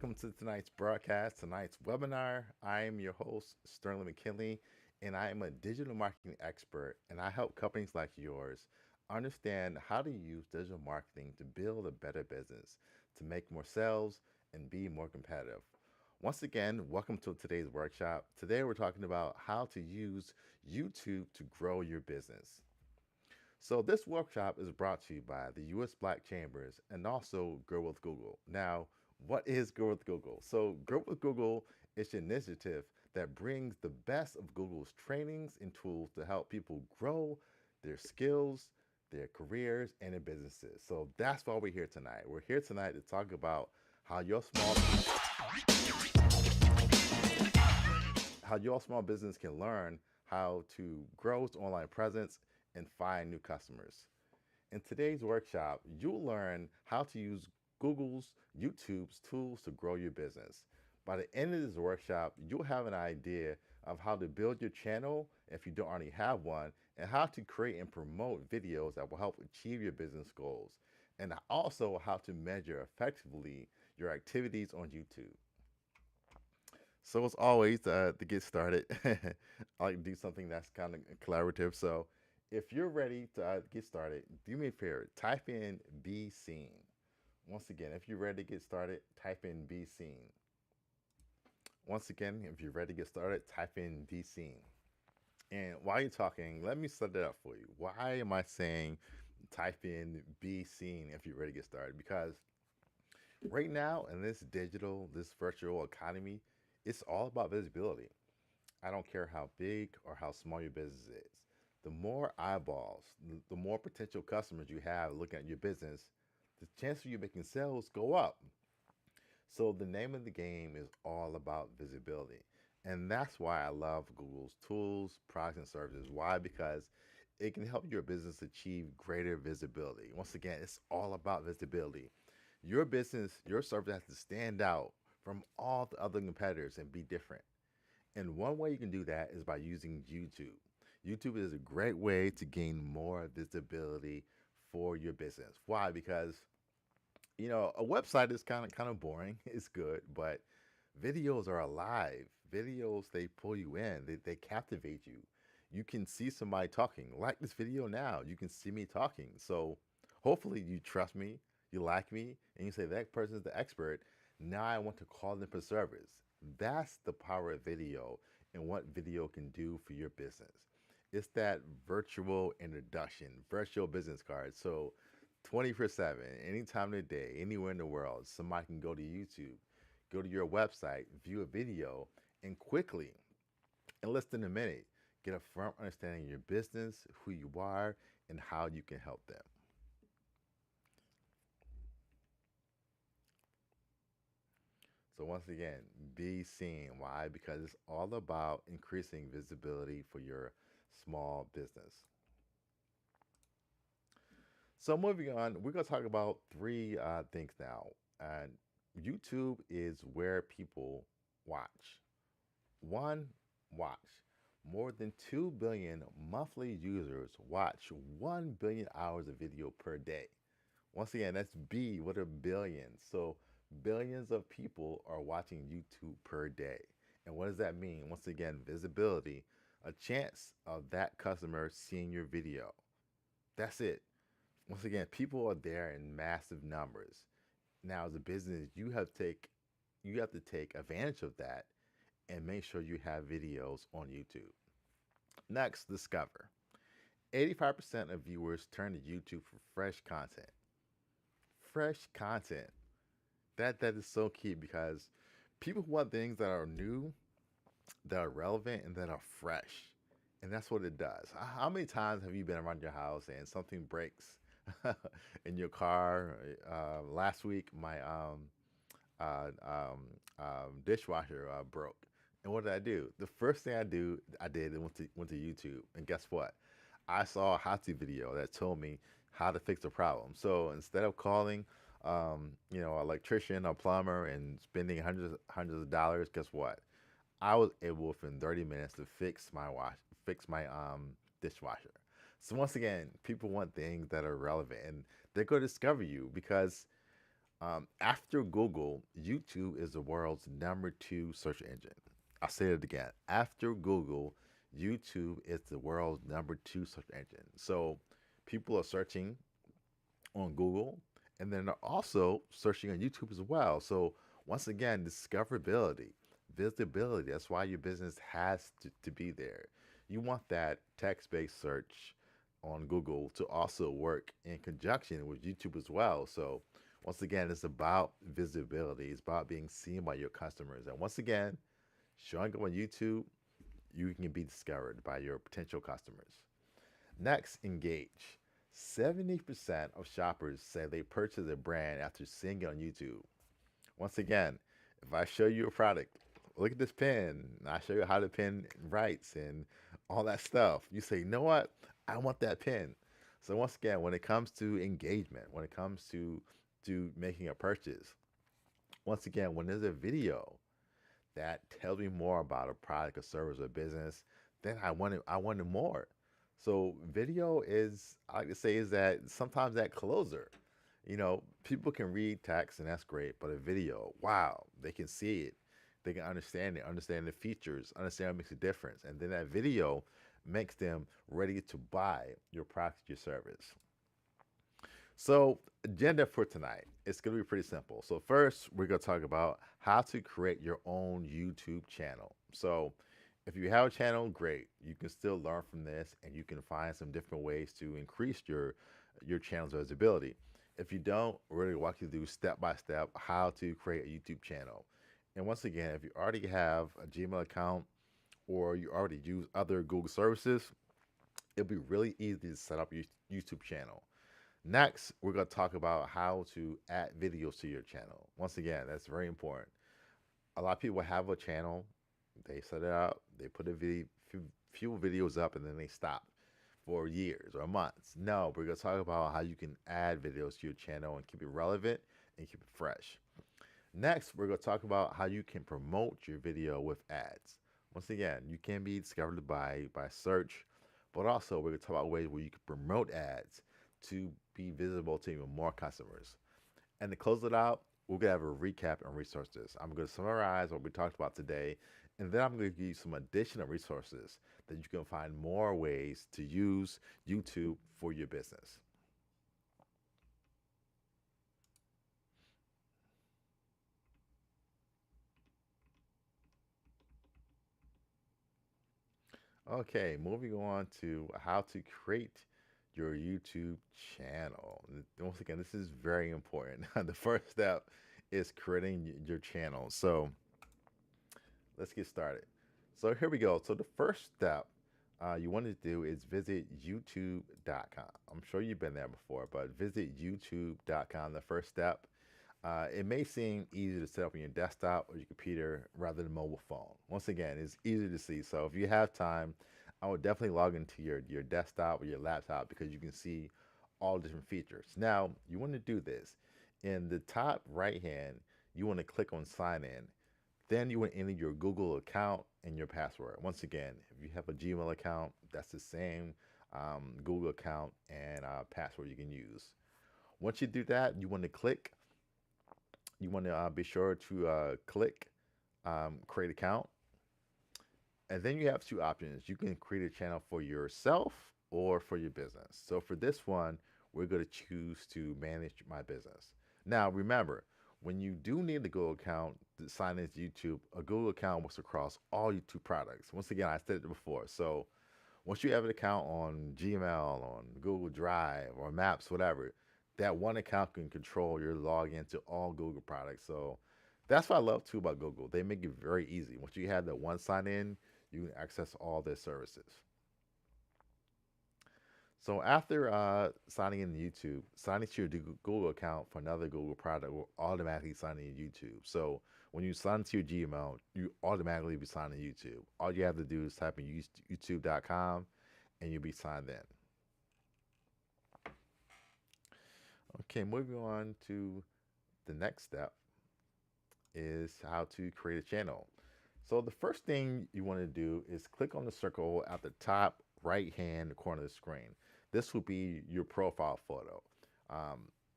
welcome to tonight's broadcast, tonight's webinar. I am your host, Sterling McKinley, and I am a digital marketing expert, and I help companies like yours understand how to use digital marketing to build a better business, to make more sales, and be more competitive. Once again, welcome to today's workshop. Today, we're talking about how to use YouTube to grow your business. So this workshop is brought to you by the U.S. Black Chambers and also Grow with Google. Now, what is Grow with Google? So Grow with Google is an initiative that brings the best of Google's trainings and tools to help people grow their skills, their careers, and their businesses. So that's why we're here tonight. We're here tonight to talk about how your small business can learn how to grow its online presence and find new customers. In today's workshop, you'll learn how to use Google's, YouTube's tools to grow your business. By the end of this workshop, you'll have an idea of how to build your channel if you don't already have one, and how to create and promote videos that will help achieve your business goals, and also how to measure effectively your activities on YouTube. So as always, to get started, I like to do something that's kind of collaborative. So if you're ready to get started, do me a favor, type in be seen. Once again, if you're ready to get started, type in be seen. Once again, if you're ready to get started, type in be seen. And while you're talking, let me set it up for you. Why am I saying type in be seen if you're ready to get started? Because right now in this digital, this virtual economy, it's all about visibility. I don't care how big or how small your business is. The more eyeballs, the more potential customers you have looking at your business, the chance of you making sales go up. So the name of the game is all about visibility. And that's why I love Google's tools, products, and services. Why? Because it can help your business achieve greater visibility. Once again, it's all about visibility. Your business, your service has to stand out from all the other competitors and be different. And one way you can do that is by using YouTube. YouTube is a great way to gain more visibility for your business. Why? Because a website is kind of boring. It's good, but videos are alive. Videos, they pull you in. They captivate you. You can see somebody talking. Like this video now, you can see me talking. So hopefully you trust me, you like me, and you say that person's the expert. Now I want to call them for service. That's the power of video and what video can do for your business. It's that virtual introduction, virtual business card. So 24/7, any time of the day, anywhere in the world, somebody can go to YouTube, go to your website, view a video, and quickly, in less than a minute, get a firm understanding of your business, who you are, and how you can help them. So once again, be seen. Why? Because it's all about increasing visibility for your small business. So moving on, we're going to talk about three things now. And YouTube is where people watch. One, watch. More than 2 billion monthly users watch 1 billion hours of video per day. Once again, that's B, what a billion. So billions of people are watching YouTube per day. And what does that mean? Once again, visibility, a chance of that customer seeing your video. That's it. Once again, people are there in massive numbers. Now, as a business, you have to take advantage of that and make sure you have videos on YouTube. Next, discover. 85% of viewers turn to YouTube for fresh content. Fresh content. That is so key because people want things that are new, that are relevant, and that are fresh. And that's what it does. How many times have you been around your house and something breaks in your car? Last week, my dishwasher broke. And what did I do? The first thing I did, and went to YouTube. And guess what? I saw a how-to video that told me how to fix the problem. So instead of calling, an electrician or plumber and spending hundreds of dollars, guess what? I was able within 30 minutes to fix my dishwasher. So once again, people want things that are relevant, and they're going to discover you because After Google, YouTube is the world's number two search engine. I'll say it again. After Google, YouTube is the world's number two search engine. So people are searching on Google, and then they're also searching on YouTube as well. So once again, discoverability, visibility. That's why your business has to be there. You want that text-based search on Google to also work in conjunction with YouTube as well. So once again, it's about visibility. It's about being seen by your customers. And once again, showing up on YouTube, you can be discovered by your potential customers. Next, engage. 70% of shoppers say they purchase a brand after seeing it on YouTube. Once again, if I show you a product, look at this pen, and I show you how the pen writes and all that stuff, you say, you know what? I want that pen. So once again, when it comes to engagement, when it comes to making a purchase, once again, when there's a video that tells me more about a product or service or business, then I wanted more. So video is, I like to say, is that sometimes that closer. People can read text and that's great, but a video, wow, they can see it, they can understand it, understand the features, understand what makes a difference, and then that video makes them ready to buy your product, your service. So, agenda for tonight, it's going to be pretty simple. So, first, we're going to talk about how to create your own YouTube channel. So, if you have a channel, great. You can still learn from this and you can find some different ways to increase your channel's visibility. If you don't, we're going to walk you through step by step how to create a YouTube channel. And once again, if you already have a Gmail account or you already use other Google services, it'll be really easy to set up your YouTube channel. Next, we're going to talk about how to add videos to your channel. Once again, that's very important. A lot of people have a channel, they set it up, they put few videos up, and then they stop for years or months. No, we're going to talk about how you can add videos to your channel and keep it relevant and keep it fresh. Next, we're going to talk about how you can promote your video with ads. Once again, you can be discovered by search, but also we're going to talk about ways where you can promote ads to be visible to even more customers. And to close it out, we're going to have a recap and resources. I'm going to summarize what we talked about today, and then I'm going to give you some additional resources that you can find more ways to use YouTube for your business. Okay, moving on to how to create your YouTube channel. Once again, this is very important. The first step is creating your channel. So let's get started. So here we go. So the first step you want to do is visit youtube.com. I'm sure you've been there before, but visit youtube.com. The first step. It may seem easy to set up on your desktop or your computer rather than mobile phone. Once again, it's easy to see. So if you have time, I would definitely log into your desktop or your laptop because you can see all different features. Now, you want to do this. In the top right hand, you want to click on sign in. Then you want to enter your Google account and your password. Once again, if you have a Gmail account, that's the same Google account and password you can use. Once you do that, you want to be sure to click create account. And then you have two options. You can create a channel for yourself or for your business. So for this one, we're going to choose to manage my business. Now, remember, when you do need a Google account to sign into YouTube, a Google account works across all YouTube products. Once again, I said it before. So once you have an account on Gmail, on Google Drive, or Maps, whatever, that one account can control your login to all Google products. So that's what I love too about Google. They make it very easy. Once you have that one sign in, you can access all their services. So after signing in to YouTube, signing to your Google account for another Google product will automatically sign in to YouTube. So when you sign to your Gmail, you automatically be signed to YouTube. All you have to do is type in youtube.com and you'll be signed in. Okay, moving on to the next step is how to create a channel. So the first thing you want to do is click on the circle at the top right hand corner of the screen. This will be your profile photo.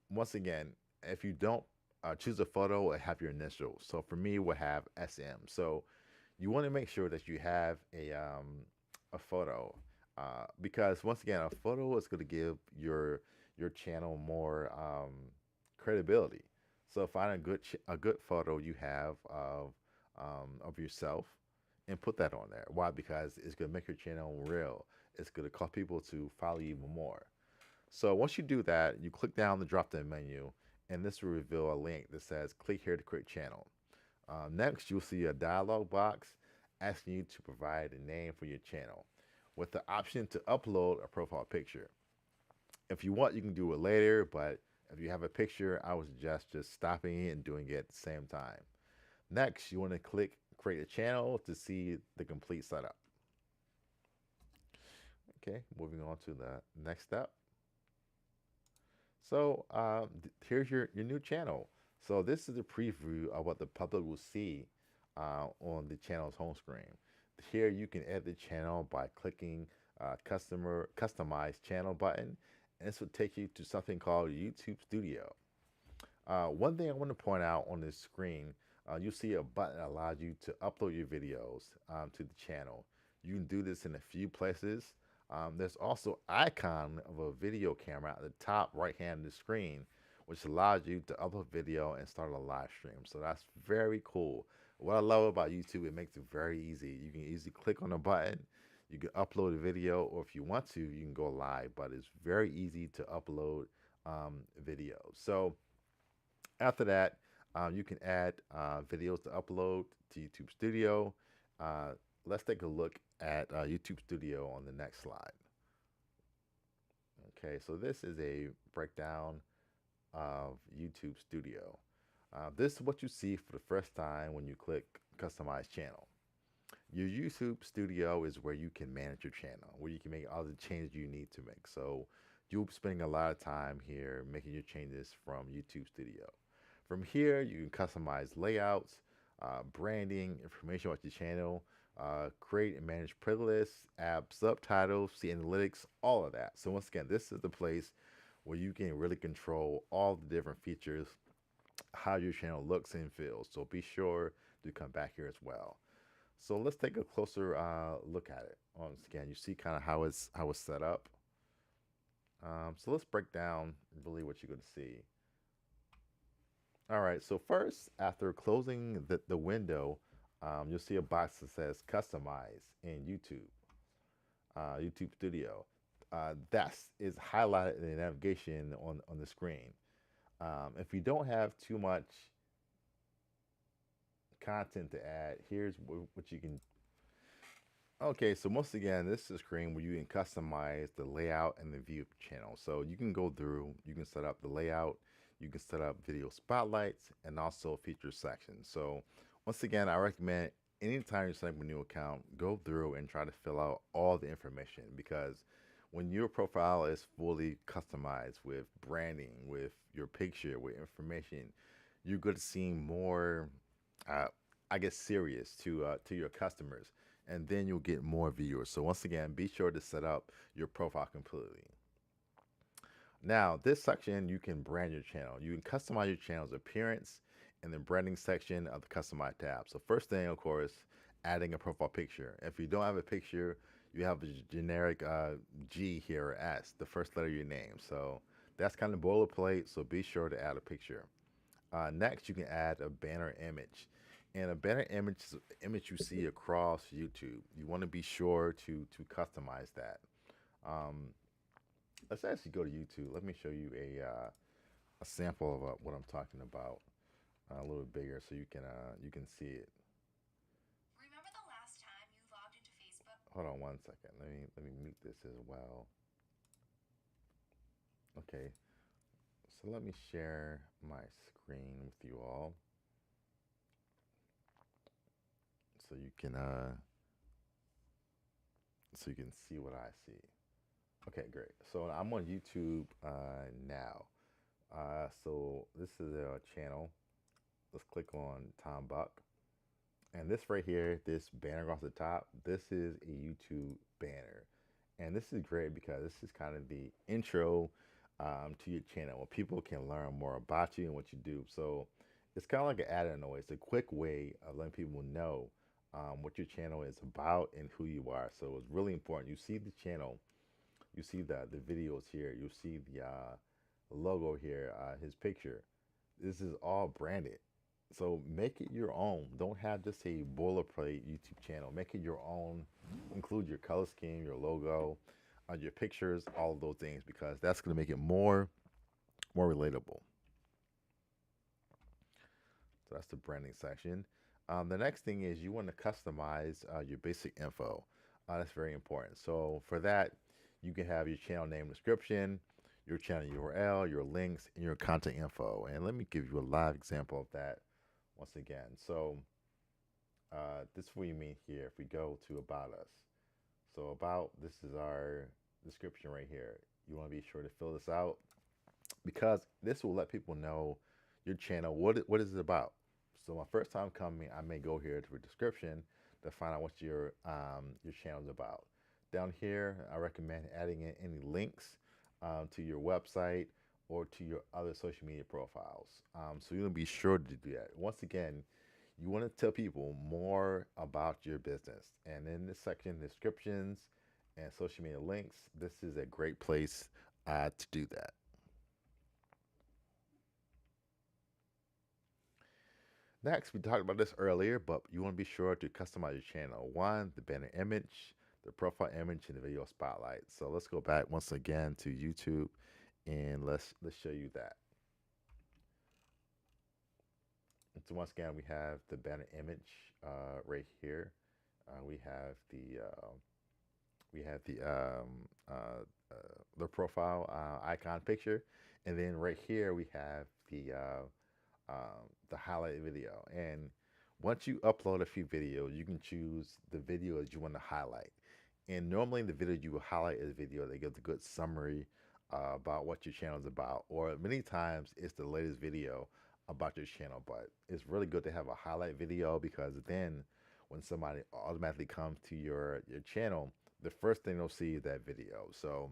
Once again, if you don't choose a photo and have your initials. So for me, we'll have SM. So you want to make sure that you have a photo because once again, a photo is going to give your channel more credibility. So find a good photo you have of yourself and put that on there. Why? Because it's going to make your channel real. It's going to cause people to follow you even more. So once you do that, you click down the drop down menu, and this will reveal a link that says click here to create channel. Next, you'll see a dialog box asking you to provide a name for your channel with the option to upload a profile picture. If you want, you can do it later, but if you have a picture, I would suggest just stopping it and doing it at the same time. Next, you want to click create a channel to see the complete setup. Okay, moving on to the next step. So here's your new channel. So this is a preview of what the public will see on the channel's home screen. Here you can edit the channel by clicking customize channel button, and this will take you to something called YouTube Studio. One thing I want to point out on this screen, you'll see a button that allows you to upload your videos to the channel. You can do this in a few places. There's also icon of a video camera at the top right hand of the screen, which allows you to upload video and start a live stream. So that's very cool. What I love about YouTube, it makes it very easy. You can easily click on a button, you can upload a video, or if you want to, you can go live. But it's very easy to upload videos. So after that, you can add videos to upload to YouTube Studio. Uh, let's take a look at YouTube Studio on the next slide. Okay, so this is a breakdown of YouTube Studio. This is what you see for the first time when you click Customize Channel. Your YouTube Studio is where you can manage your channel, where you can make all the changes you need to make. So you'll be spending a lot of time here making your changes from YouTube Studio. From here, you can customize layouts, branding, information about your channel, create and manage playlists, add subtitles, see analytics, all of that. So once again, this is the place where you can really control all the different features, how your channel looks and feels. So be sure to come back here as well. So let's take a closer look at it. Once again, you see kind of how it's set up. So let's break down really what you're going to see. All right, so first, after closing the window, you'll see a box that says Customize in YouTube Studio. That is highlighted in the navigation on the screen. If you don't have too much content to add, here's what you can. Okay, so once again, this is a screen where you can customize the layout and the view of the channel. So you can go through, you can set up the layout, you can set up video spotlights, and also feature sections. So once again, I recommend anytime you set up a new account, go through and try to fill out all the information, because when your profile is fully customized with branding, with your picture, with information, you're going to seem more, I guess, serious to your customers, and then you'll get more viewers. So once again, be sure to set up your profile completely. Now, this section, you can brand your channel. You can customize your channel's appearance in the branding section of the Customize tab. So first thing, of course, adding a profile picture. If you don't have a picture, you have a generic G here, or S, the first letter of your name. So that's kind of boilerplate, so be sure to add a picture. Next, you can add a banner image. And a banner image is an image you see across YouTube. You want to be sure to customize that. Let's actually go to YouTube. Let me show you a sample of what I'm talking about, a little bit bigger, so you can see it. Remember the last time you logged into Facebook? Hold on one second. Let me mute this as well. Okay, so let me share my screen with you all, so you can see what I see. Okay, great. So I'm on YouTube now. So this is a channel. Let's click on Tom Buck. And this right here, this banner across the top, this is a YouTube banner. And this is great because this is kind of the intro to your channel where people can learn more about you and what you do. So it's kind of like an add-on in a way. It's a quick way of letting people know what your channel is about and who you are. So it's really important. You see the channel, you see the videos here, you see the logo here, his picture. This is all branded. So make it your own. Don't have just a boilerplate YouTube channel. Make it your own. Include your color scheme, your logo, your pictures, all of those things, because that's going to make it more relatable. So that's the branding section. The next thing is you want to customize your basic info. That's very important. So for that, you can have your channel name description, your channel URL, your links, and your content info. And let me give you a live example of that once again. So this is what you mean here. If we go to About Us. So about, this is our description right here. You want to be sure to fill this out because this will let people know your channel, what is it about. So my first time coming, I may go here to a description to find out what your channel is about. Down here, I recommend adding in any links to your website or to your other social media profiles. So you're gonna be sure to do that. Once again, you want to tell people more about your business. And in this section, descriptions and social media links, this is a great place to do that. Next, we talked about this earlier, but you want to be sure to customize your channel. One, the banner image, the profile image, and the video spotlight. So let's go back once again to YouTube, and let's show you that. And so once again, we have the banner image right here. We have the profile icon picture, and then right here we have the highlight video. And once you upload a few videos, you can choose the video that you want to highlight. And normally, the video you will highlight is a video that gives a good summary about what your channel is about, or many times it's the latest video about your channel. But it's really good to have a highlight video because then, when somebody automatically comes to your channel, the first thing they'll see is that video. So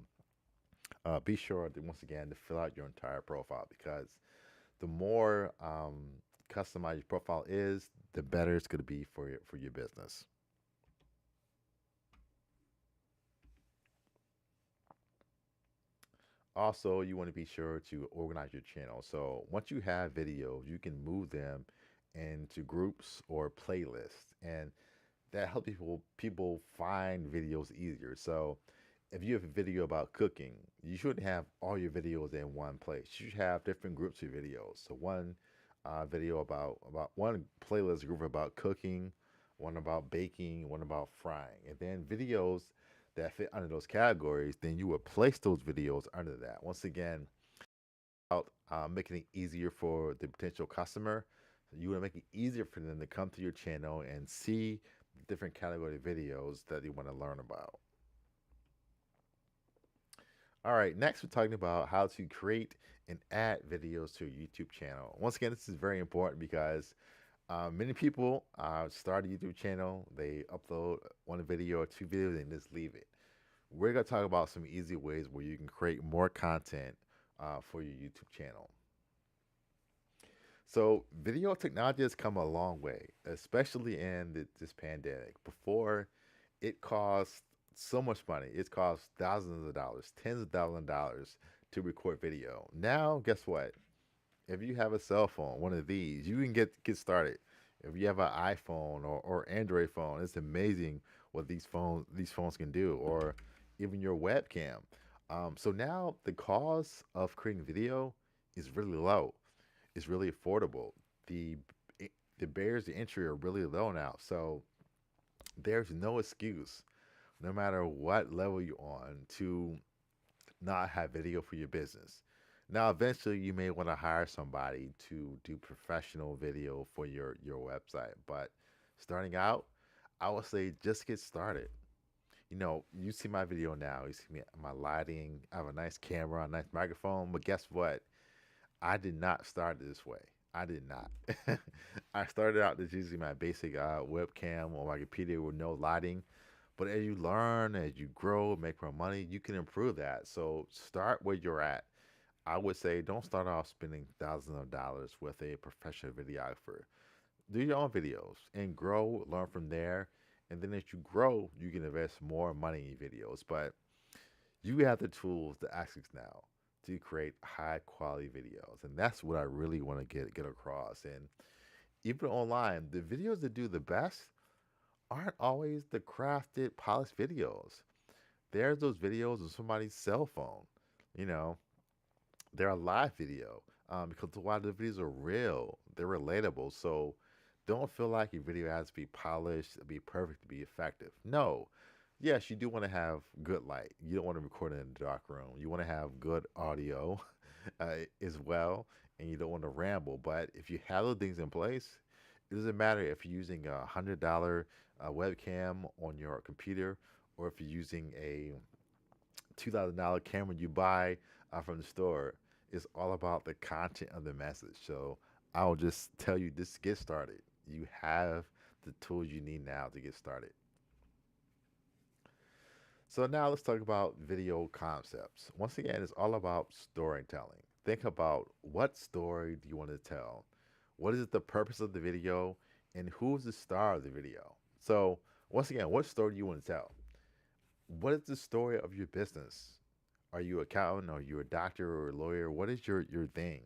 be sure to, once again, to fill out your entire profile because the more customized your profile is, the better it's going to be for your business. Also, you want to be sure to organize your channel. So once you have videos, you can move them into groups or playlists, and that helps people find videos easier. So if you have a video about cooking, you shouldn't have all your videos in one place. You should have different groups of videos. So one video about one playlist group about cooking, one about baking, one about frying, and then videos that fit under those categories. Then you would place those videos under that. Once again, about making it easier for the potential customer. You want to make it easier for them to come to your channel and see different category videos that they want to learn about. All right, next we're talking about how to create and add videos to your YouTube channel. Once again, this is very important because many people start a YouTube channel, they upload one video or two videos and just leave it. We're going to talk about some easy ways where you can create more content for your YouTube channel. So, video technology has come a long way, especially in this pandemic. Before, it cost so much money. It cost thousands of dollars, tens of thousands of dollars to record video. Now, guess what? If you have a cell phone, one of these, you can get started. If you have an iPhone or Android phone, it's amazing what these phones can do, or even your webcam. So now the cost of creating video is really low. It's really affordable. The the barriers to entry are really low now. So there's no excuse, no matter what level you're on, to not have video for your business. Now, eventually, you may want to hire somebody to do professional video for your website. But starting out, I would say just get started. You see my video now. You see my lighting. I have a nice camera, a nice microphone. But guess what? I did not start this way. I did not. I started out just using my basic webcam on my computer with no lighting. But as you learn, as you grow, make more money, you can improve that. So start where you're at. I would say don't start off spending thousands of dollars with a professional videographer. Do your own videos and grow, learn from there. And then as you grow, you can invest more money in your videos. But you have the tools, the access now to create high quality videos. And that's what I really want to get across. And even online, the videos that do the best aren't always the crafted, polished videos. There's those videos on somebody's cell phone. You know, they're a live video because a lot of the videos are real, they're relatable. So don't feel like your video has to be polished, to be perfect, to be effective. No. Yes, you do want to have good light. You don't want to record in a dark room. You want to have good audio as well, and you don't want to ramble. But if you have those things in place, it doesn't matter if you're using $100 webcam on your computer or if you're using a $2,000 camera you buy from the store. It's all about the content of the message. So I'll just tell you this: get started. You have the tools you need now to get started. So now let's talk about video concepts. Once again, it's all about storytelling. Think about what story do you want to tell? What is the purpose of the video? And who's the star of the video? So once again, what story do you want to tell? What is the story of your business? Are you an accountant? Are you a doctor or a lawyer? What is your thing?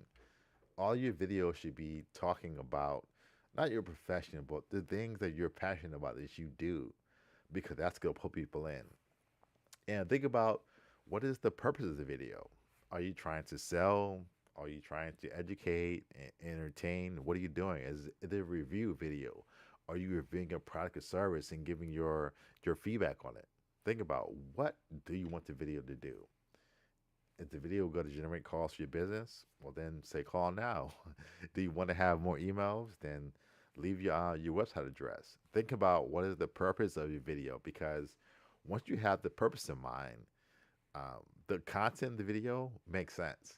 All your videos should be talking about not your profession, but the things that you're passionate about that you do, because that's gonna pull people in. And think about what is the purpose of the video? Are you trying to sell? Are you trying to educate and entertain? What are you doing? Is it a review video? Are you reviewing a product or service and giving your feedback on it? Think about what do you want the video to do? Is the video going to generate calls for your business? Well, then say call now. Do you want to have more emails? Then leave your website address. Think about what is the purpose of your video, because once you have the purpose in mind, the content of the video makes sense.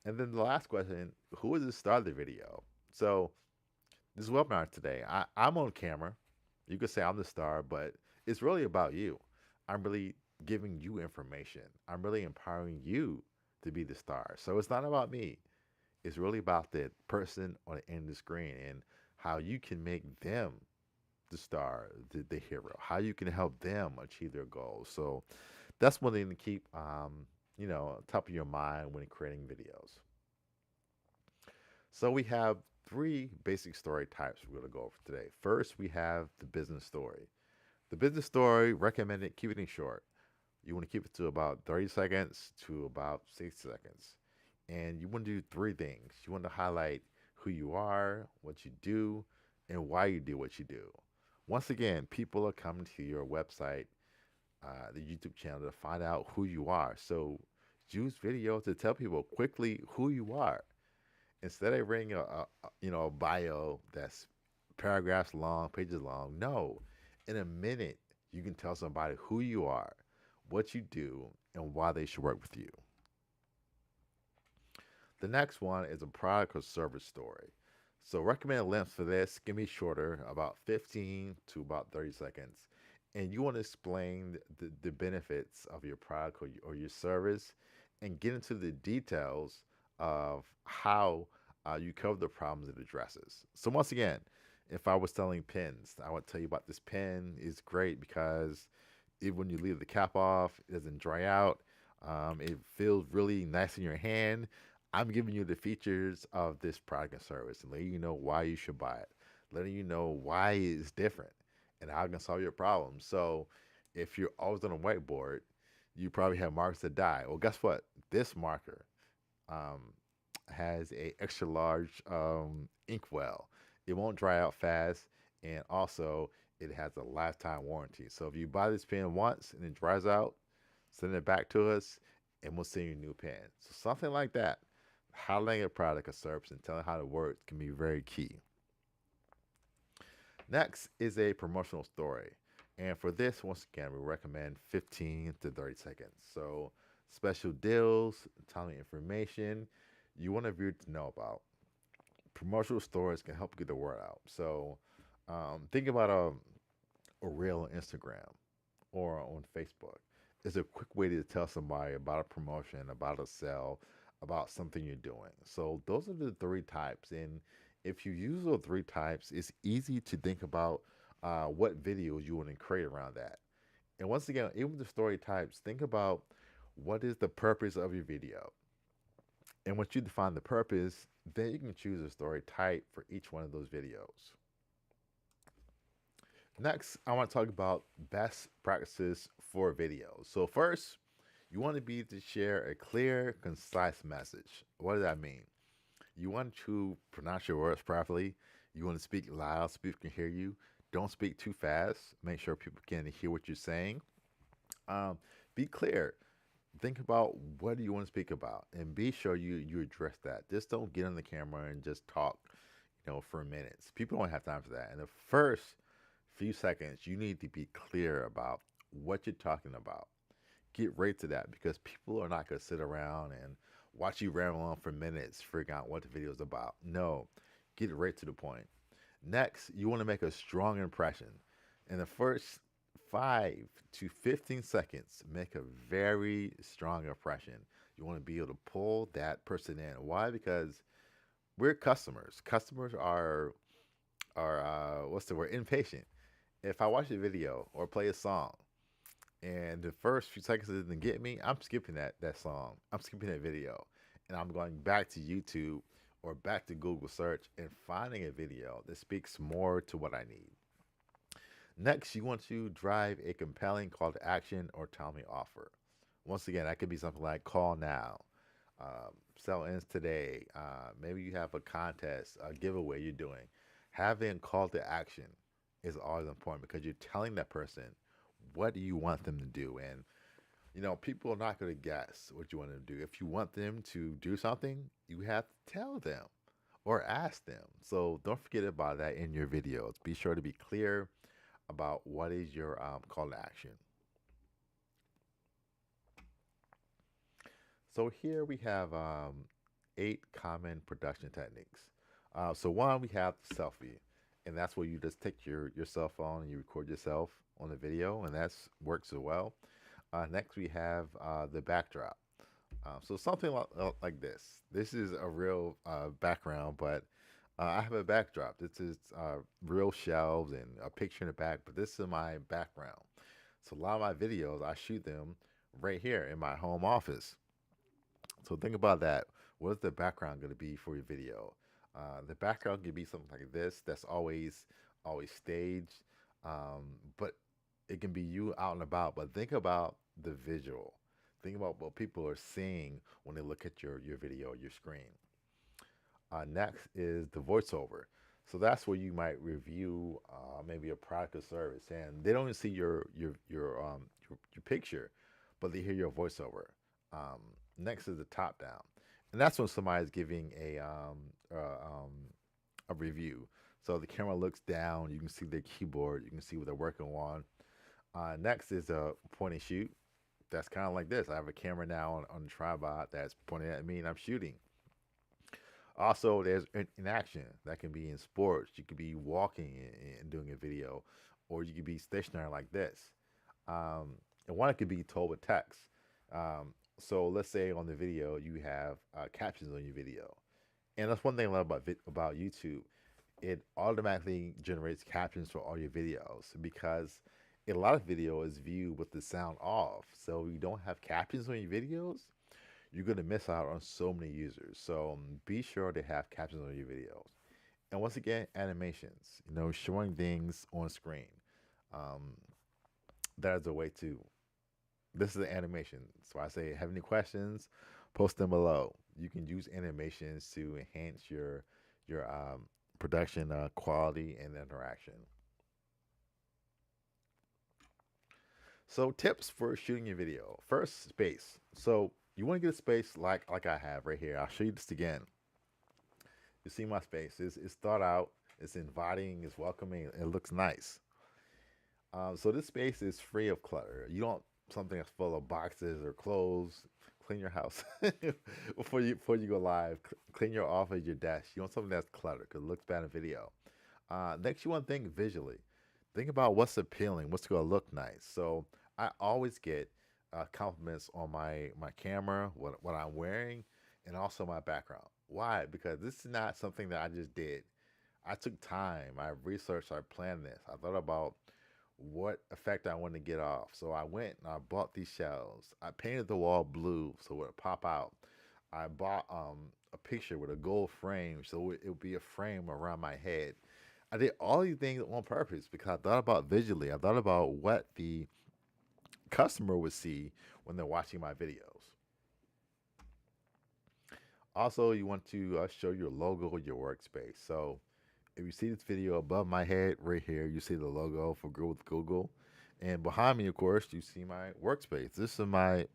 And then the last question: who is the star of the video? So this webinar today, I'm on camera. You could say I'm the star, but it's really about you. I'm really giving you information. I'm really empowering you to be the star. So it's not about me. It's really about the person on the end of the screen and how you can make them the star, the hero, how you can help them achieve their goals. So that's one thing to keep, top of your mind when creating videos. So we have three basic story types we're going to go over today. First, we have the business story. The business story recommended keep it short. You want to keep it to about 30 seconds to about 60 seconds. And you want to do three things. You want to highlight who you are, what you do, and why you do what you do. Once again, people are coming to your website, the YouTube channel, to find out who you are. So use videos to tell people quickly who you are. Instead of reading a bio that's paragraphs long, pages long. No, in a minute you can tell somebody who you are, what you do, and why they should work with you. The next one is a product or service story. So recommended length for this can be shorter, about 15 to about 30 seconds. And you want to explain the benefits of your product or your service and get into the details of how you cover the problems it addresses. So once again, if I was selling pens, I would tell you about this pen is great because when you leave the cap off, it doesn't dry out. It feels really nice in your hand. I'm giving you the features of this product and service and letting you know why you should buy it, letting you know why it's different and how it can solve your problems. So if you're always on a whiteboard, you probably have markers that die. Well, guess what? This marker um, has a extra large inkwell. It won't dry out fast, and also it has a lifetime warranty. So if you buy this pen once and it dries out, send it back to us, and we'll send you a new pen. So something like that. Highlighting a product or service and telling how it works can be very key. Next is a promotional story. And for this, once again, we recommend 15 to 30 seconds. So special deals, timely information you want a viewer to know about. Promotional stories can help get the word out. So think about a reel on Instagram or on Facebook. It's a quick way to tell somebody about a promotion, about a sale, about something you're doing. So those are the three types. And if you use those three types, it's easy to think about what videos you want to create around that. And once again, even the story types, think about what is the purpose of your video. And once you define the purpose, then you can choose a story type for each one of those videos. Next, I want to talk about best practices for videos. So first, you want to be able to share a clear, concise message. What does that mean? You want to pronounce your words properly. You want to speak loud so people can hear you. Don't speak too fast. Make sure people can hear what you're saying. Um, be clear. Think about what do you want to speak about, and be sure you address that. Just don't get on the camera and just talk, for minutes. People don't have time for that. In the first few seconds, you need to be clear about what you're talking about. Get right to that because people are not going to sit around and watch you ramble on for minutes, figuring out what the video is about. No, get right to the point. Next, you want to make a strong impression. In the first 5 to 15 seconds, make a very strong impression. You want to be able to pull that person in. Why? Because we're customers. Customers are what's the word? Impatient. If I watch a video or play a song and the first few seconds it didn't get me, I'm skipping that song. I'm skipping that video. And I'm going back to YouTube or back to Google search and finding a video that speaks more to what I need. Next, you want to drive a compelling call to action or timely offer. Once again, that could be something like call now, sell ends today. Maybe you have a contest, a giveaway you're doing. Having a call to action is always important because you're telling that person what do you want them to do. And, people are not going to guess what you want them to do. If you want them to do something, you have to tell them or ask them. So don't forget about that in your videos. Be sure to be clear about what is your call to action. So here we have 8 common production techniques. So one, we have selfie, and that's where you just take your cell phone and you record yourself on the video, and that works as well. Next, we have the backdrop. So something like this. This is a real background, but I have a backdrop. This is real shelves and a picture in the back, but this is my background. So a lot of my videos, I shoot them right here in my home office. So think about that. What is the background going to be for your video? The background could be something like this. That's always staged, but it can be you out and about. But think about the visual. Think about what people are seeing when they look at your video, your screen. Next is the voiceover. So that's where you might review maybe a product or service, and they don't even see your picture, but they hear your voiceover. Um, Next is the top down, and that's when somebody's giving a review. So the camera looks down, you can see their keyboard, you can see what they're working on. Next is a point and shoot. That's kind of like this. I have a camera now on the tripod that's pointing at me, and I'm shooting. Also, there's in action that can be in sports. You could be walking and doing a video, or you could be stationary like this. And one could be told with text. So let's say on the video you have captions on your video, and that's one thing I love about YouTube. It automatically generates captions for all your videos because a lot of video is viewed with the sound off. So if you don't have captions on your videos, you're going to miss out on so many users. So be sure to have captions on your videos. And once again, animations, showing things on screen. Um, that is a way to, this is an animation. So I say, have any questions, post them below. You can use animations to enhance your production quality and interaction. So tips for shooting your video. First, space. So you want to get a space like I have right here. I'll show you this again. You see my space. It's thought out. It's inviting. It's welcoming. It looks nice. So this space is free of clutter. You don't something that's full of boxes or clothes. Clean your house before you go live. Clean your office, your desk. You want something that's cluttered because it looks bad in video. Next, you want to think visually. Think about what's appealing, what's going to look nice. So I always get compliments on my camera, what I'm wearing, and also my background. Why? Because this is not something that I just did. I took time, I researched, I planned this. I thought about what effect I wanted to get off. So I went and I bought these shells. I painted the wall blue so it would pop out. I bought a picture with a gold frame so it would be a frame around my head. I did all these things on purpose because I thought about visually. I thought about what the customer would see when they're watching my videos. Also, you want to show your logo, your workspace. So if you see this video above my head right here, you see the logo for Grow with Google. And behind me, of course, you see my workspace. This is my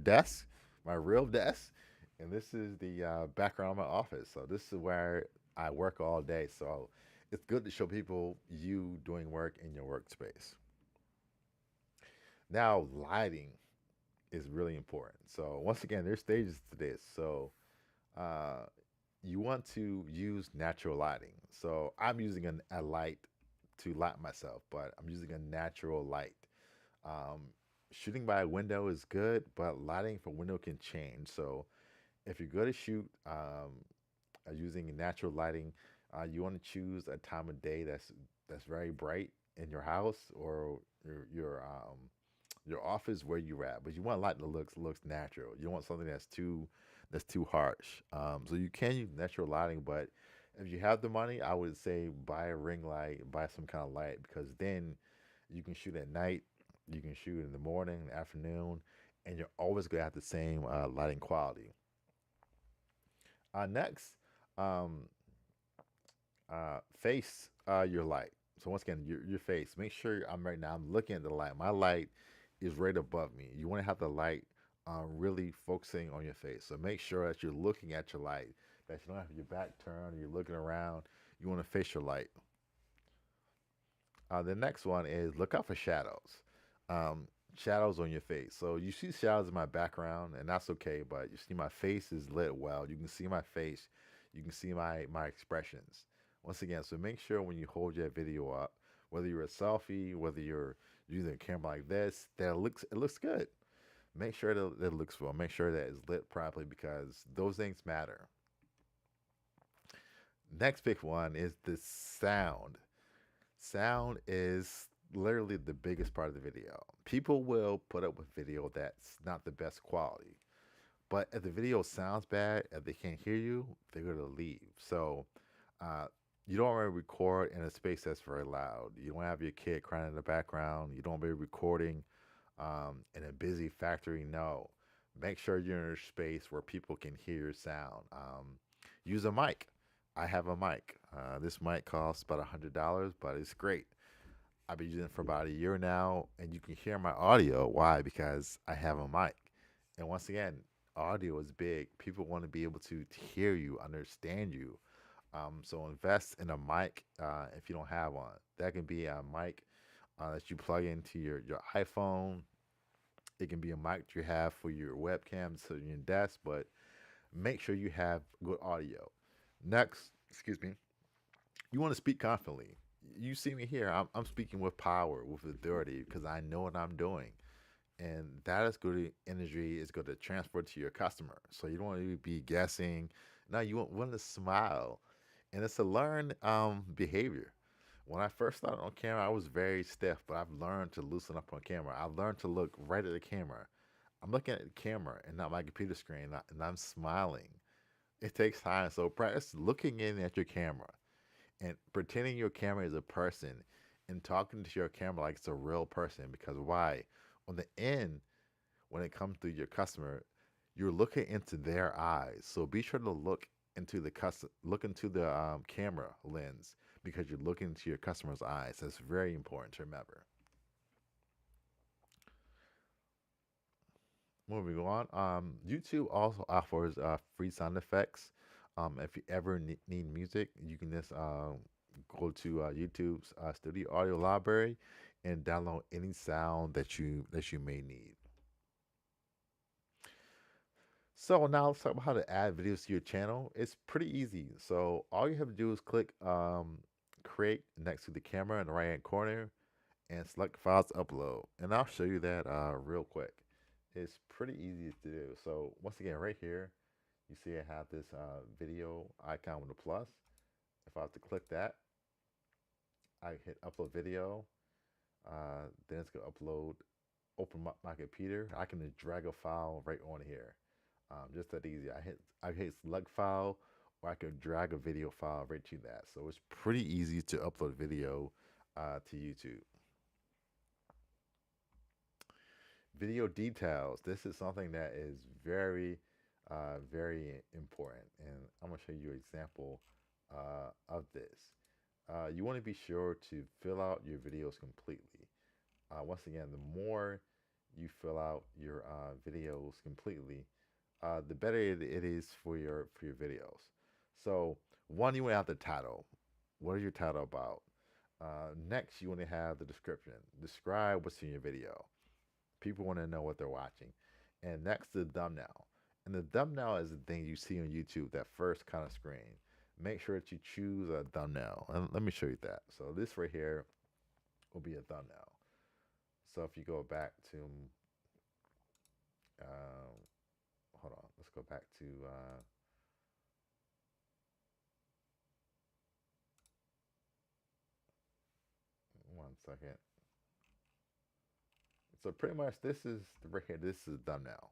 desk, my real desk. And this is the background of my office. So this is where I work all day. So it's good to show people you doing work in your workspace. Now, lighting is really important. So once again, there's stages to this. So uh, you want to use natural lighting. So I'm using a light to light myself, but I'm using a natural light. Um, Shooting by a window is good, but lighting from window can change. So if you're going to shoot using natural lighting, you want to choose a time of day that's very bright in your house or your office where you're at. But you want light that looks natural. You don't want something that's too harsh. So you can use natural lighting, but if you have the money, I would say buy a ring light, buy some kind of light because then you can shoot at night, you can shoot in the morning, afternoon, and you're always gonna have the same lighting quality. Next, um, face your light. So once again, your face. Make sure I'm right now. I'm looking at the light. My light is right above me. You want to have the light really focusing on your face. So make sure that you're looking at your light. That you don't have your back turned. Or you're looking around. You want to face your light. The next one is look out for shadows. Shadows on your face. So you see shadows in my background, and that's okay. But you see my face is lit well. You can see my face. You can see my expressions. Once again, so make sure when you hold your video up, whether you're a selfie, whether you're using a camera like this, that it looks good. Make sure that it looks well. Make sure that it's lit properly because those things matter. Next big one is the sound. Sound is literally the biggest part of the video. People will put up with video that's not the best quality. But if the video sounds bad, if they can't hear you, they're gonna leave. So uh, you don't want to record in a space that's very loud. You don't have your kid crying in the background. You don't be recording in a busy factory. No, make sure you're in a space where people can hear your sound. Use a mic. I have a mic. This mic costs about $100, but it's great. I've been using it for about a year now, and you can hear my audio. Why? Because I have a mic. And once again, audio is big. People want to be able to hear you, understand you. So invest in a mic if you don't have one. That can be a mic that you plug into your iPhone. It can be a mic that you have for your webcam so your desk, but make sure you have good audio. Next, excuse me, you want to speak confidently. You see me here. I'm speaking with power, with authority, because I know what I'm doing. And that is good energy is going to transfer to your customer. So you don't want to be guessing. No, you want to smile. And it's a learned behavior. When I first started on camera, I was very stiff, but I've learned to loosen up on camera. I've learned to look right at the camera. I'm looking at the camera and not my computer screen, and I'm smiling. It takes time. So practice looking in at your camera and pretending your camera is a person and talking to your camera like it's a real person. Because why? On the end, when it comes to your customer, you're looking into their eyes. So be sure to look into the camera lens because you're looking into your customer's eyes. That's very important to remember. Moving on, YouTube also offers free sound effects. If you ever need music, you can just go to YouTube's Studio Audio Library and download any sound that you may need. So now let's talk about how to add videos to your channel. It's pretty easy. So all you have to do is click create next to the camera in the right hand corner and select files to upload. And I'll show you that real quick. It's pretty easy to do. So once again, right here, You see I have this video icon with a plus. If I was to click that, I hit upload video. Then it's gonna upload. Open up my computer. I can just drag a file right on here. Just that easy. I hit select file, or I can drag a video file right to that. So it's pretty easy to upload video to YouTube. Video details. This is something that is very important, and I'm gonna show you an example of this. You want to be sure to fill out your videos completely. Once again, the more you fill out your videos completely, the better it is for your videos. So one, you want to have the title. What is your title about? Next, you want to have the description. Describe what's in your video. People want to know what they're watching. And next, the thumbnail. And the thumbnail is the thing you see on YouTube, that first kind of screen. Make sure that you choose a thumbnail. And let me show you that. So this right here will be a thumbnail. So if you go back to, um, hold on, let's go back to, 1 second. So pretty much this is right here. This is a thumbnail.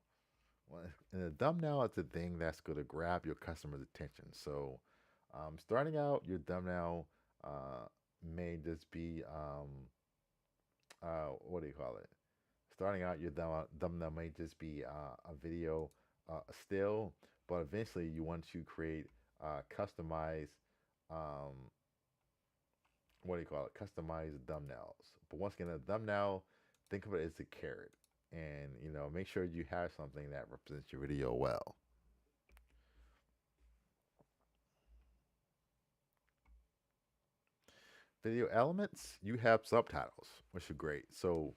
And the thumbnail is the thing that's going to grab your customer's attention. So starting out, your thumbnail may just be what do you call it? Starting out, your thumbnail may just be a video, still, but eventually you want to create customized, um, what do you call it? Customized thumbnails. But once again, a thumbnail, think of it as a carrot, and make sure you have something that represents your video well. Video elements, you have subtitles, which are great. So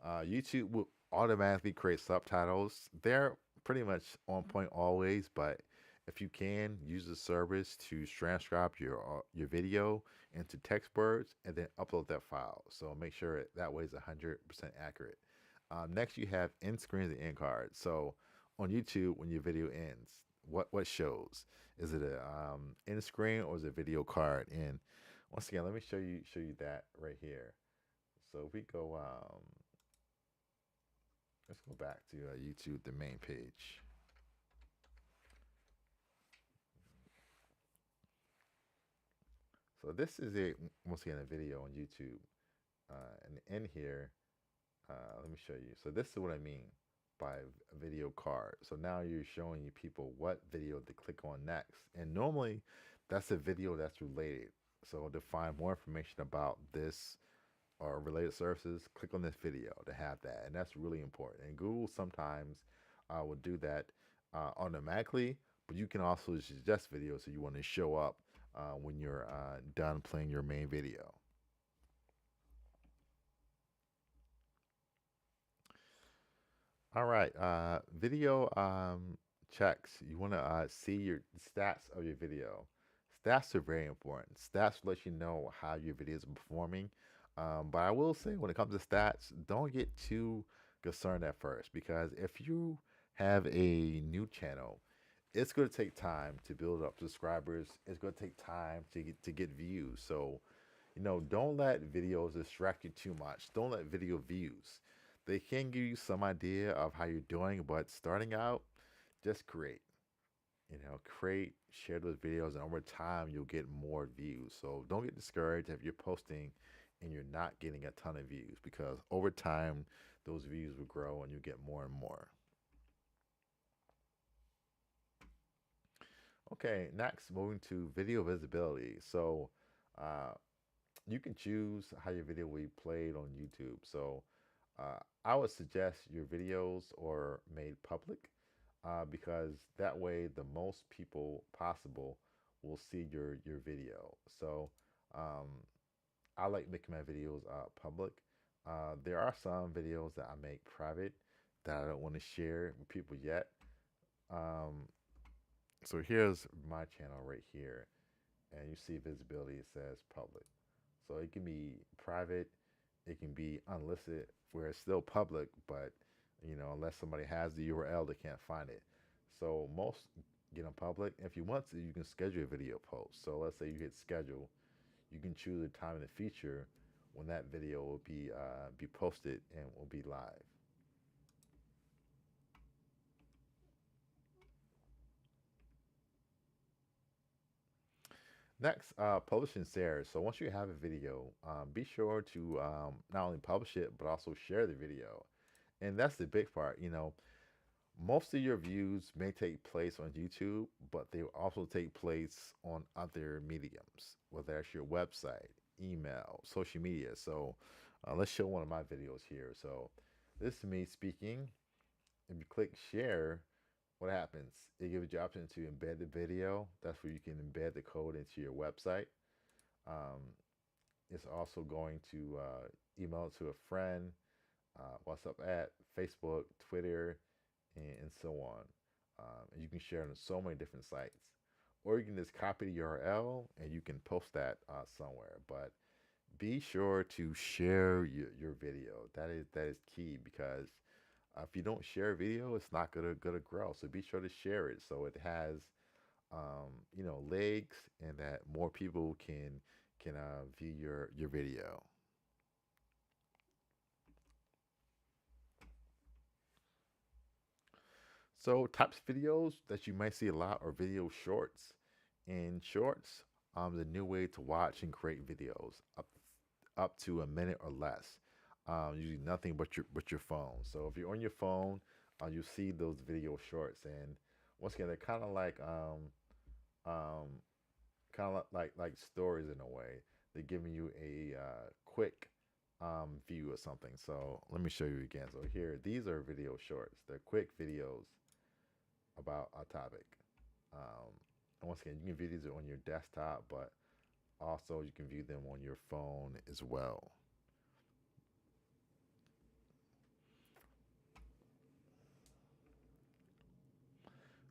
YouTube will automatically create subtitles. They're pretty much on point always, but if you can use the service to transcribe your video into text words and then upload that file. So make sure that way is 100% accurate. Next, you have end screens and end cards. So on YouTube, when your video ends, what shows? Is it a end screen or is it a video card? And once again, let me show you that right here. So if we go, let's go back to YouTube, the main page. So this is once again a video on YouTube, and in here, let me show you. So this is what I mean by a video card. So now you're showing you people what video to click on next, and normally that's a video that's related. So to find more information about this or related services, click on this video to have that, and that's really important. And Google sometimes will do that automatically, but you can also suggest videos so you want to show up when you're done playing your main video. All right, video checks. You want to see your stats of your video. Stats are very important. Stats let you know how your videos are performing. But I will say, when it comes to stats, don't get too concerned at first, because if you have a new channel, it's going to take time to build up subscribers. It's going to take time to get views. So, don't let videos distract you too much. Don't let video views. They can give you some idea of how you're doing, but starting out, just create. Create, share those videos, and over time you'll get more views. So don't get discouraged if you're posting and you're not getting a ton of views, because over time those views will grow and you get more and more. Okay, next, moving to video visibility. So uh, you can choose how your video will be played on YouTube. So I would suggest your videos are made public, because that way the most people possible will see your video. So um, I like making my videos public. There are some videos that I make private that I don't want to share with people yet. Um, so here's my channel right here, and you see visibility, it says public. So it can be private, it can be unlisted, where it's still public, but unless somebody has the URL, they can't find it. So get on public. If you want to, you can schedule a video post. So let's say you hit schedule, you can choose a time in the future when that video will be posted and will be live. Next, publish and share. So once you have a video, be sure to not only publish it but also share the video. And that's the big part. Most of your views may take place on YouTube, but they will also take place on other mediums, whether that's your website, email, social media. So let's show one of my videos here. So this is me speaking. If you click share, what happens? It gives you the option to embed the video. That's where you can embed the code into your website. Um, it's also going to email it to a friend, WhatsApp at Facebook, Twitter, and so on. And you can share it on so many different sites. Or you can just copy the URL and you can post that somewhere. But be sure to share your video. That is key because if you don't share a video, it's not gonna grow. So be sure to share it so it has legs and that more people can view your video. So types of videos that you might see a lot are video shorts. And shorts, the new way to watch and create videos up to a minute or less. Using nothing but your phone. So if you're on your phone, you see those video shorts, and once again, they're um, kind of like stories in a way. They're giving you a quick view of something. So let me show you again. So here, these are video shorts. They're quick videos about a topic. Um, and once again, you can view these on your desktop, but also you can view them on your phone as well.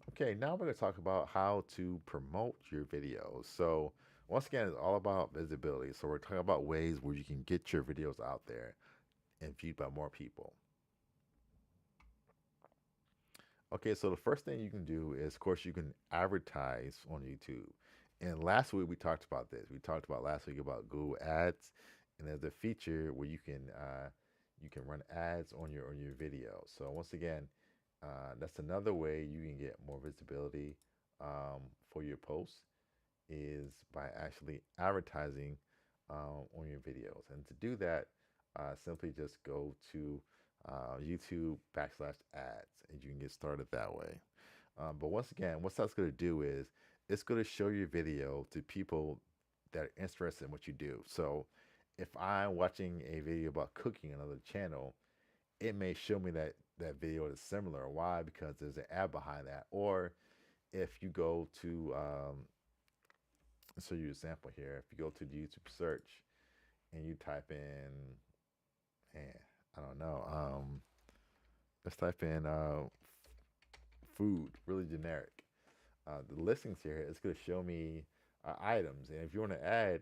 Okay, now we're going to talk about how to promote your videos. So, once again, it's all about visibility. So, we're talking about ways where you can get your videos out there and viewed by more people. Okay, so the first thing you can do is, of course, you can advertise on YouTube. And last week we talked about this. We talked about last week about Google Ads, and there's a feature where you can run ads on your video. So once again, that's another way you can get more visibility for your posts is by actually advertising on your videos. And to do that, simply just go to YouTube /ads, and you can get started that way. But once again, what that's going to do is it's going to show your video to people that are interested in what you do. So if I'm watching a video about cooking on another channel, it may show me that video is similar. Why? Because there's an ad behind that. Or if you go to, let's show you an example here. If you go to the YouTube search and you type in, man, I don't know, let's type in food, really generic. The listings here, it's going to show me items. And if you want to add,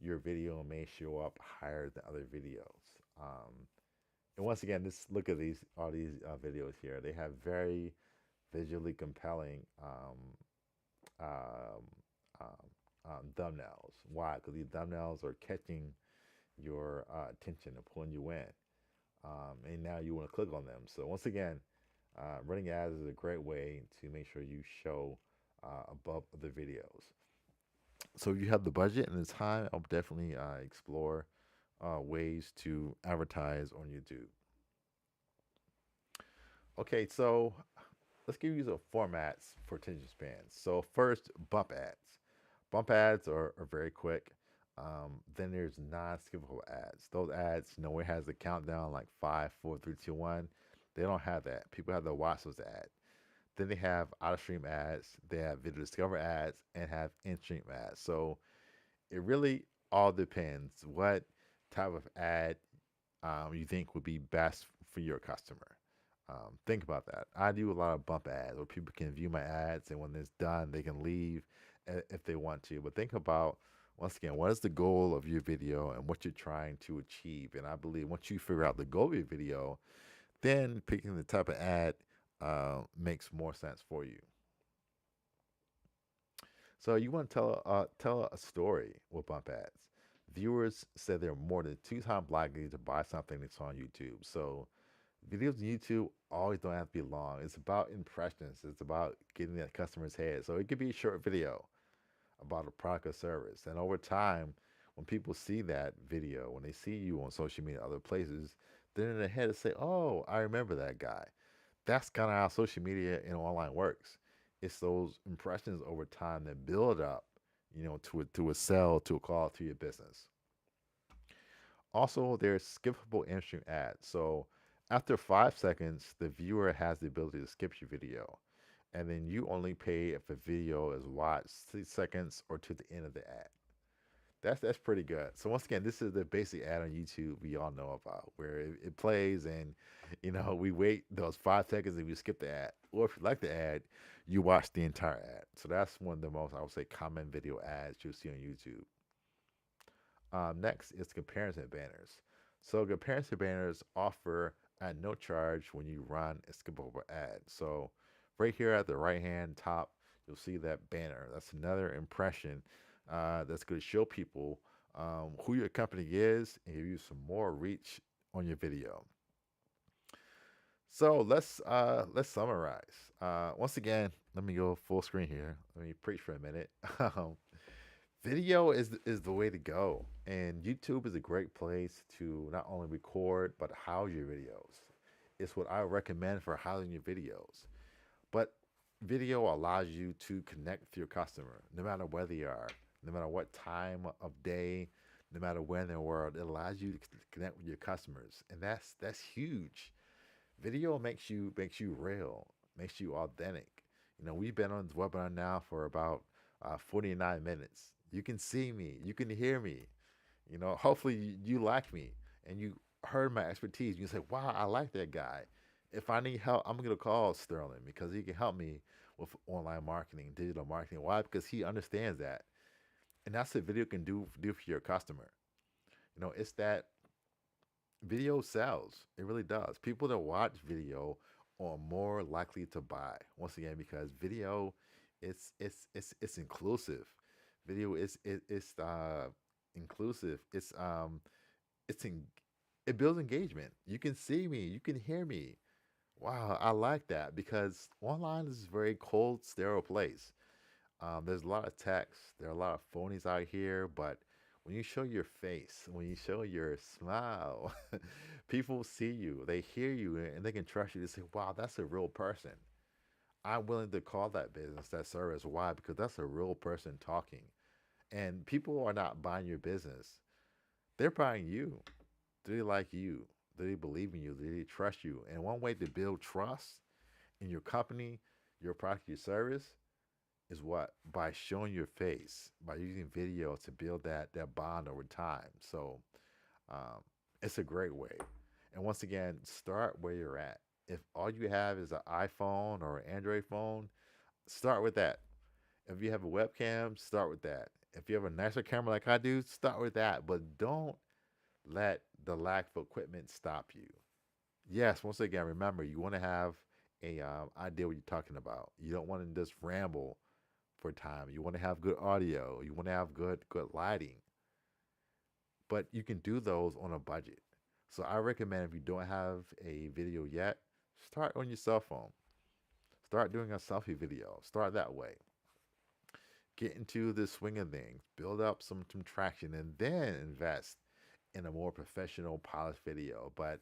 your video may show up higher than other videos. And once again, just look at all these videos here. They have very visually compelling um, thumbnails. Why? Because these thumbnails are catching your attention and pulling you in. And now you want to click on them. So once again, running ads is a great way to make sure you show above the videos. So if you have the budget and the time, I'll definitely explore ways to advertise on YouTube. Okay, so let's give you some formats for attention spans. So first, bump ads. Bump ads are very quick. Then there's non-skippable ads. Those ads, it has the countdown like 5, 4, 3, 2, 1. They don't have that. People have to watch those ads. Then they have out of stream ads. They have video discover ads and have in stream ads. So it really all depends what type of ad you think would be best for your customer. Think about that. I do a lot of bump ads where people can view my ads, and when it's done, they can leave if they want to. But think about, once again, what is the goal of your video and what you're trying to achieve. And I believe once you figure out the goal of your video, then picking the type of ad makes more sense for you. So you want to tell a story with bump ads. Viewers say they're more than 2 times likely to buy something that's on YouTube. So videos on YouTube always don't have to be long. It's about impressions. It's about getting that customer's head. So it could be a short video about a product or service. And over time, when people see that video, when they see you on social media, other places, they're in their head to say, "Oh, I remember that guy." That's kind of how social media and online works. It's those impressions over time that build up, to a sell, to a call to your business. Also, there's skippable in-stream ads. So after 5 seconds, the viewer has the ability to skip your video. And then you only pay if the video is watched 6 seconds or to the end of the ad. That's pretty good. So once again, this is the basic ad on YouTube we all know about, where it plays and we wait those 5 seconds and we skip the ad. Or if you like the ad, you watch the entire ad. So that's one of the most, I would say, common video ads you'll see on YouTube. Next is comparison banners. So comparison banners offer at no charge when you run a skippable ad. So right here at the right hand top, you'll see that banner. That's another impression that's going to show people who your company is and give you some more reach on your video. So let's summarize. Once again, let me go full screen here. Let me preach for a minute. Video is the way to go, and YouTube is a great place to not only record but house your videos. It's what I recommend for housing your videos. But video allows you to connect with your customer, no matter where they are, no matter what time of day, no matter where in the world. It allows you to connect with your customers, and that's huge. Video makes you real, makes you authentic. We've been on this webinar now for about 49 minutes. You can see me, you can hear me. Hopefully you like me and you heard my expertise. You say, "Wow, I like that guy." If I need help, I'm gonna call Sterling because he can help me with online marketing, digital marketing. Why? Because he understands that, and that's what video can do for your customer. It's that video sells. It really does. People that watch video are more likely to buy. Once again, because video, it's inclusive. Video is inclusive. It's in, it builds engagement. You can see me. You can hear me. Wow, I like that because online is a very cold, sterile place. There's a lot of text. There are a lot of phonies out here, but when you show your face, when you show your smile, people see you, they hear you, and they can trust you to say, "Wow, that's a real person." I'm willing to call that business, that service. Why? Because that's a real person talking. And people are not buying your business, they're buying you. Do they like you? Do they believe in you? Do they trust you? And one way to build trust in your company, your product, your service is what? By showing your face, by using video to build that bond over time. So um, it's a great way. And once again, start where you're at. If all you have is an iPhone or an Android phone, start with that. If you have a webcam, start with that. If you have a nicer camera like I do, start with that. But don't let the lack of equipment stop you. Yes, once again, remember you want to have a idea what you're talking about. You don't want to just ramble for time. You want to have good audio. You want to have good lighting. But you can do those on a budget. So I recommend if you don't have a video yet, start on your cell phone. Start doing a selfie video. Start that way. Get into the swing of things. Build up some traction and then invest in a more professional polished video. But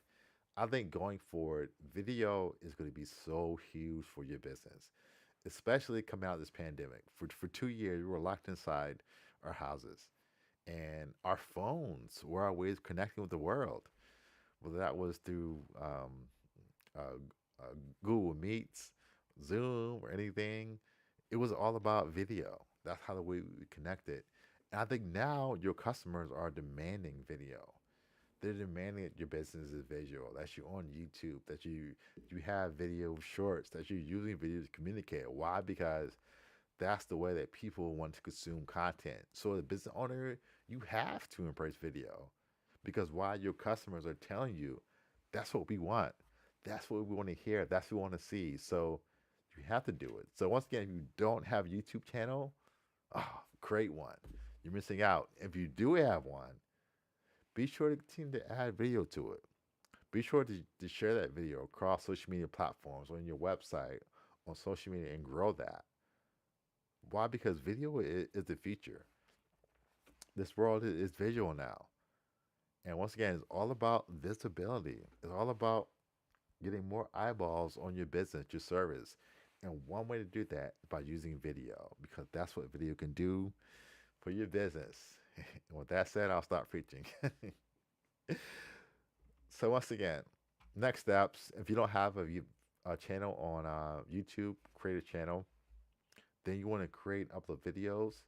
I think going forward, video is going to be so huge for your business, especially coming out of this pandemic. For 2 years, we were locked inside our houses, and our phones were our way of connecting with the world, whether that was through uh, uh, Google Meets, Zoom, or anything. It was all about video. That's how the way we connected. And I think now your customers are demanding video. They're demanding that your business is visual, that you're on YouTube, that you have video shorts, that you're using video to communicate. Why? Because that's the way that people want to consume content. So as a business owner, you have to embrace video. Because why? Your customers are telling you that's what we want. That's what we want to hear. That's what we want to see. So you have to do it. So once again, if you don't have a YouTube channel, Oh, great one. You're missing out. If you do have one, be sure to continue to add video to it. Be sure to share that video across social media platforms, on your website, on social media, and grow that. Why? Because video is the future. This world is visual now. And once again, it's all about visibility. It's all about getting more eyeballs on your business, your service. And one way to do that is by using video, because that's what video can do for your business. And with that said, I'll stop preaching. So once again, next steps. If you don't have a channel on YouTube, create a channel. Then you want to create and upload videos,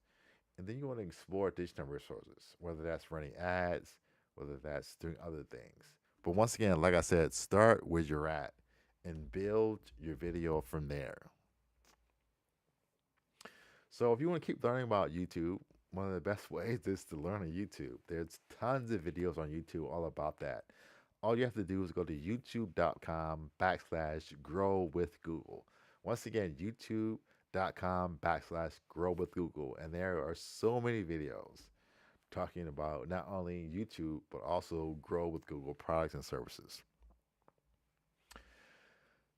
and then you want to explore additional resources, whether that's running ads, whether that's doing other things. But once again, like I said, start where you're at and build your video from there. So if you want to keep learning about YouTube, one of the best ways is to learn on YouTube. There's tons of videos on YouTube all about that. All you have to do is go to youtube.com/grow with Google. Once again, youtube.com/grow with Google. And there are so many videos talking about not only YouTube, but also grow with Google products and services.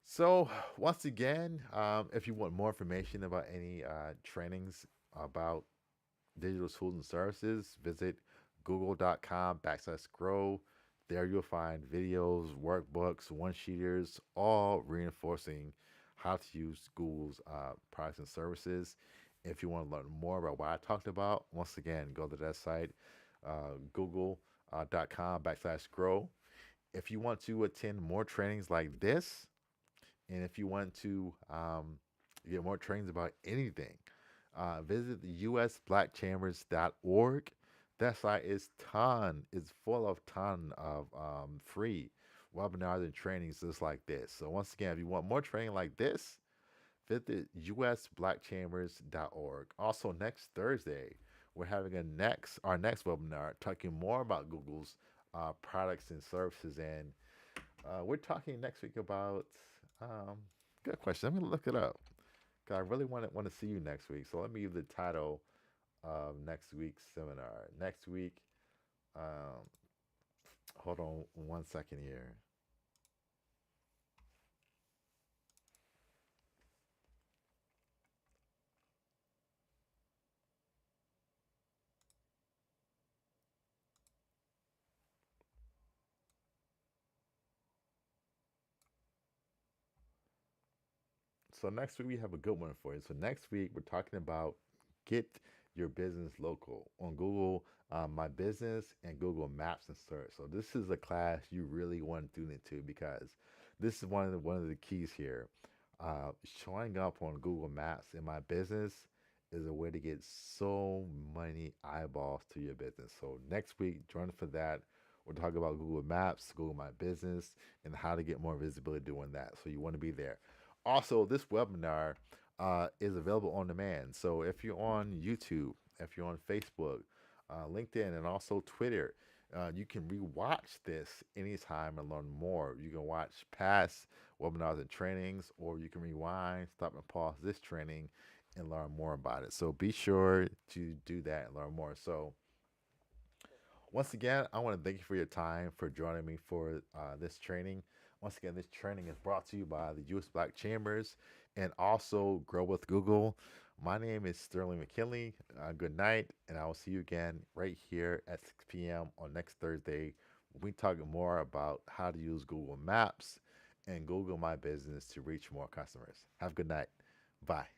So, once again, if you want more information about any trainings about digital tools and services, visit google.com/grow. There you'll find videos, workbooks, one-sheeters, all reinforcing how to use Google's products and services. If you want to learn more about what I talked about, once again, go to that site, google.com/grow. If you want to attend more trainings like this, and if you want to get more trainings about anything, visit the usblackchambers.org. That site is full of ton of free webinars and trainings just like this. So once again, if you want more training like this, visit usblackchambers.org. Also, next Thursday, we're having our next webinar talking more about Google's products and services, and we're talking next week about good question. Let me look it up. 'Cause I really want to see you next week. So let me give the title of next week's seminar. Next week, um, hold on 1 second here. So next week we have a good one for you. So next week we're talking about get your business local on Google My Business and Google Maps and search. So this is a class you really want to tune into, because this is one of the keys here. Showing up on Google Maps in My Business is a way to get so many eyeballs to your business. So next week, join us for that. We'll talk about Google Maps, Google My Business, and how to get more visibility doing that. So you want to be there. Also, this webinar is available on demand. So if you're on YouTube, if you're on Facebook, LinkedIn, and also Twitter, you can rewatch this anytime and learn more. You can watch past webinars and trainings, or you can rewind, stop and pause this training and learn more about it. So be sure to do that and learn more. So once again, I want to thank you for your time, for joining me for this training. Once again, this training is brought to you by the US Black Chambers and also Grow with Google. My name is Sterling McKinley. Good night, and I will see you again right here at 6 p.m. on next Thursday. We'll be talking more about how to use Google Maps and Google My Business to reach more customers. Have a good night. Bye.